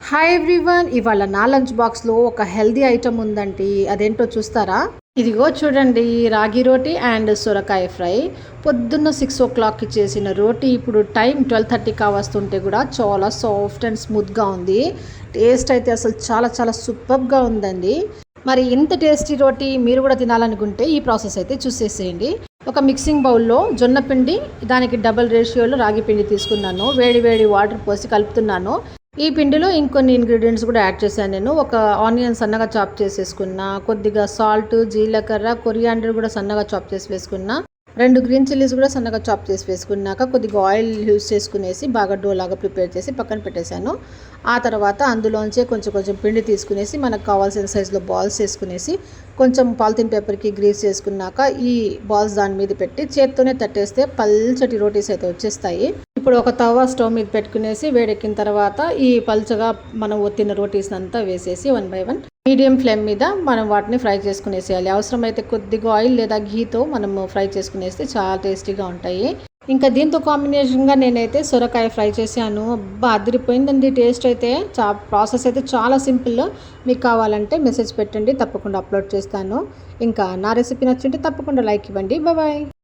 Hi everyone, ఇవాళ నా lunch బాక్స్లో ఒక హెల్దీ ఐటమ్ ఉందండి. అదేంటో చూస్తారా? ఇదిగో చూడండి, రాగి రోటీ అండ్ సొరకాయ ఫ్రై. పొద్దున్న 6 o'clockకి చేసిన రోటీ ఇప్పుడు టైం 12:30 కావస్తుంటే కూడా చాలా సాఫ్ట్ అండ్ స్మూత్గా ఉంది. టేస్ట్ అయితే అసలు చాలా చాలా సూపర్గా ఉందండి. మరి ఇంత టేస్టీ రోటీ మీరు కూడా తినాలనుకుంటే ఈ ప్రాసెస్ అయితే చూసేసేయండి. ఒక మిక్సింగ్ బౌల్లో జొన్న పిండి, దానికి డబుల్ రేషియోలో రాగి పిండి తీసుకున్నాను. వేడి వేడి వాటర్ పోసి కలుపుతున్నాను. ఈ పిండిలో ఇంకొన్ని ఇంగ్రీడియంట్స్ కూడా యాడ్ చేశాను నేను. ఒక ఆనియన్ సన్నగా చాప్ చేసేసుకున్న, కొద్దిగా సాల్ట్, జీలకర్ర, కొరియాండర్ కూడా సన్నగా చాప్ చేసి వేసుకున్న, 2 గ్రీన్ చిల్లీస్ కూడా సన్నగా చాప్ చేసి వేసుకున్నాక కొద్దిగా ఆయిల్ యూస్ చేసుకునేసి బాగా డో లాగా ప్రిపేర్ చేసి పక్కన పెట్టేశాను. ఆ తర్వాత అందులోంచే కొంచెం కొంచెం పిండి తీసుకునేసి మనకు కావాల్సిన సైజులో బాల్స్ వేసుకునేసి కొంచెం పాలిథిన్ పేపర్కి గ్రీస్ చేసుకున్నాక ఈ బాల్స్ దాని మీద పెట్టి చేత్తోనే తట్టేస్తే పల్చటి రోటీస్ అయితే వచ్చేస్తాయి. ఇప్పుడు ఒక తవా స్టవ్ మీద పెట్టుకునేసి వేడెక్కిన తర్వాత ఈ పల్చగా మనం ఒత్తిన రోటీస్ అంతా వేసేసి 1 by 1 మీడియం ఫ్లేమ్ మీద మనం వాటిని ఫ్రై చేసుకునేసేయాలి. అవసరమైతే కొద్దిగా ఆయిల్ లేదా ఘీతో మనము ఫ్రై చేసుకునేస్తే చాలా టేస్టీగా ఉంటాయి. ఇంకా దీంతో కాంబినేషన్గా నేనైతే సొరకాయ ఫ్రై చేశాను. అదిరిపోయిందండి టేస్ట్ అయితే. ప్రాసెస్ అయితే చాలా సింపుల్. మీకు కావాలంటే మెసేజ్ పెట్టండి, తప్పకుండా అప్లోడ్ చేస్తాను. ఇంకా నా రెసిపీ నచ్చింటే తప్పకుండా లైక్ ఇవ్వండి. బాయ్.